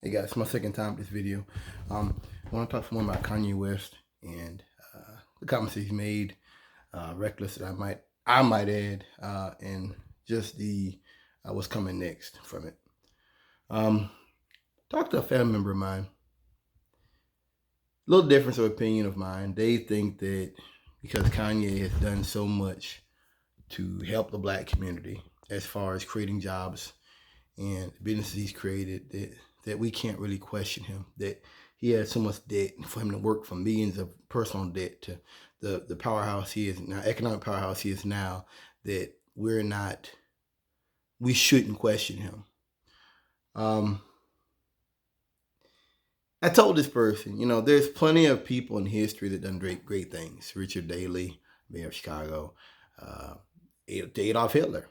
Hey guys, it's my second time with this video. I want to talk some more about Kanye West and the comments he's made, reckless that I might add, and just the what's coming next from it. Um, Talked to a family member of mine. A little difference of opinion of mine. They think that because Kanye has done so much to help the black community as far as creating jobs and businesses he's created, that we can't really question him. That he has so much debt for him to work from millions of personal debt to the powerhouse he is now, economic powerhouse he is now, that we shouldn't question him. I told this person, there's plenty of people in history that done great things. Richard Daley, mayor of Chicago, uh, Adolf Hitler.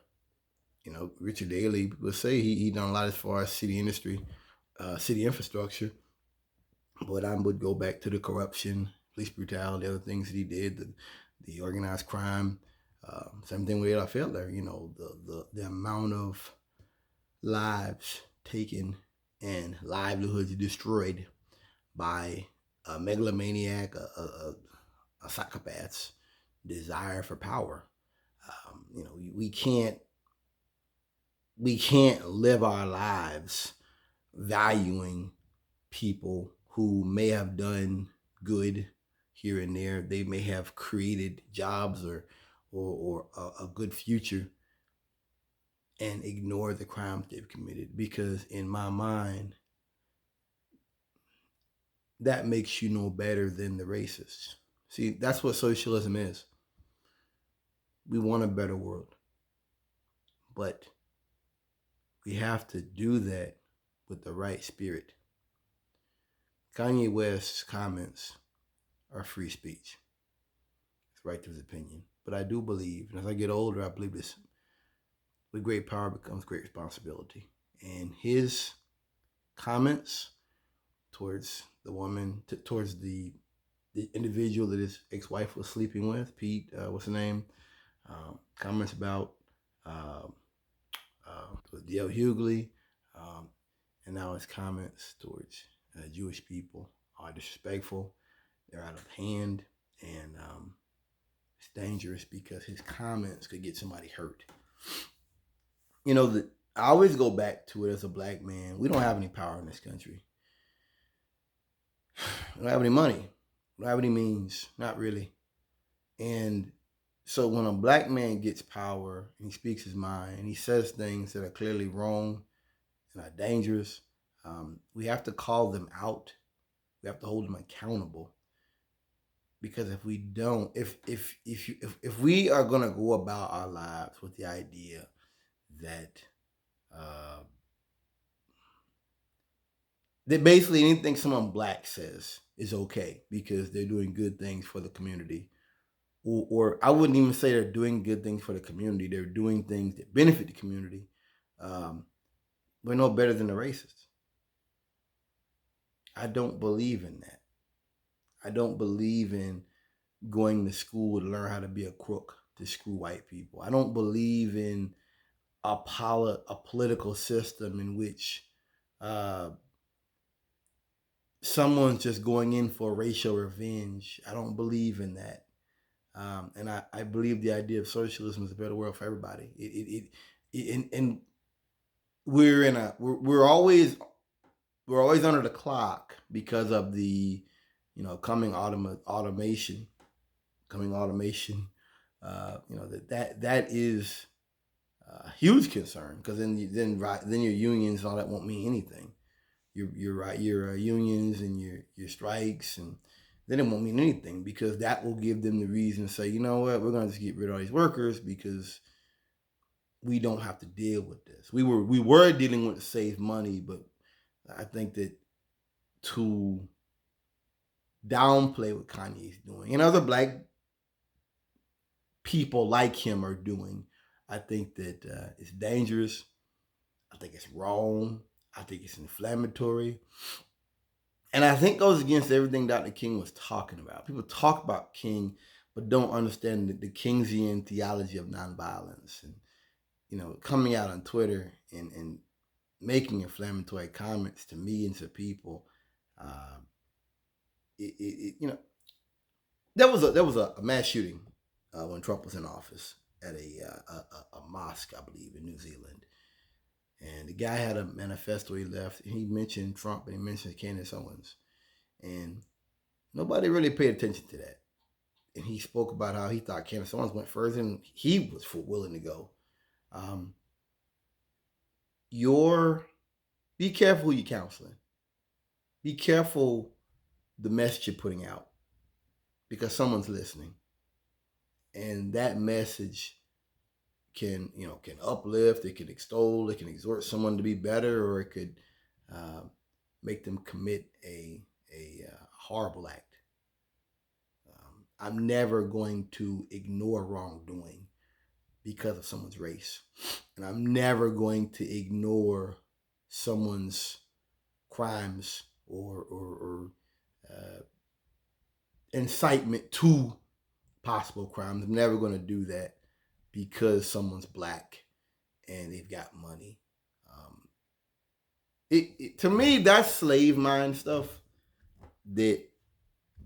Richard Daley, people say he done a lot as far as city industry, city infrastructure. But I would go back to the corruption, police brutality, other things that he did, the organized crime. Same thing with Adolf Hitler. The amount of lives taken and livelihoods destroyed by a megalomaniac, a psychopath's desire for power. We can't live our lives valuing people who may have done good here and there. They may have created jobs or a good future, and ignore the crimes they've committed, because in my mind, that makes you no better than the racists. See, that's what socialism is. We want a better world, but we have to do that with the right spirit. Kanye West's comments are free speech. It's right to his opinion. But I do believe, and as I get older, I believe this: with great power becomes great responsibility. And his comments towards the woman, towards the individual that his ex-wife was sleeping with, Pete, what's the name? Comments about D.L. Hughley, and now his comments towards Jewish people are disrespectful. They're out of hand, and it's dangerous because his comments could get somebody hurt. I always go back to it as a black man. We don't have any power in this country. We don't have any money. We don't have any means. Not really. And so when a black man gets power and he speaks his mind and he says things that are clearly wrong and are dangerous, we have to call them out. We have to hold them accountable. Because if we don't, if we are gonna go about our lives with the idea that that basically anything someone black says is okay because they're doing good things for the community, or I wouldn't even say they're doing good things for the community. They're doing things that benefit the community. We're no better than the racists. I don't believe in that. I don't believe in going to school to learn how to be a crook to screw white people. I don't believe in a political system in which someone's just going in for racial revenge. I don't believe in that. And I believe the idea of socialism is a better world for everybody. And we're always under the clock because of the coming automation. That is a huge concern, because then your unions and all that won't mean anything. Your unions and your strikes, and then it won't mean anything, because that will give them the reason to say, you know what, we're going to just get rid of all these workers because we don't have to deal with this. We were dealing with it to save money, but I think that to downplay what Kanye's doing and other black people like him are doing, I think that it's dangerous. I think it's wrong. I think it's inflammatory. And I think goes against everything Dr. King was talking about. People talk about King, but don't understand the Kingsian theology of nonviolence. And, coming out on Twitter and making inflammatory comments to me and to people. Uh, you know, there was a mass shooting when Trump was in office at a mosque, I believe, in New Zealand. And the guy had a manifesto he left, and he mentioned Trump and he mentioned Candace Owens. And nobody really paid attention to that. And he spoke about how he thought Candace Owens went further and he was willing to go. Um, be careful who you're counseling. Be careful the message you're putting out because someone's listening. And that message can uplift, it can extol, it can exhort someone to be better, or it could uh, make them commit a horrible act. I'm never going to ignore wrongdoing because of someone's race, and I'm never going to ignore someone's crimes or incitement to possible crimes. I'm never going to do that because someone's black and they've got money. To me, that's slave mind stuff that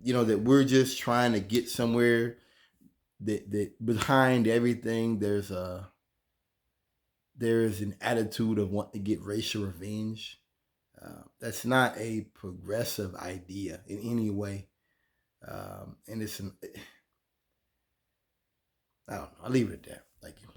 that we're just trying to get somewhere. That behind everything there's an attitude of wanting to get racial revenge. That's not a progressive idea in any way, and I don't know. I'll leave it at that. Thank you.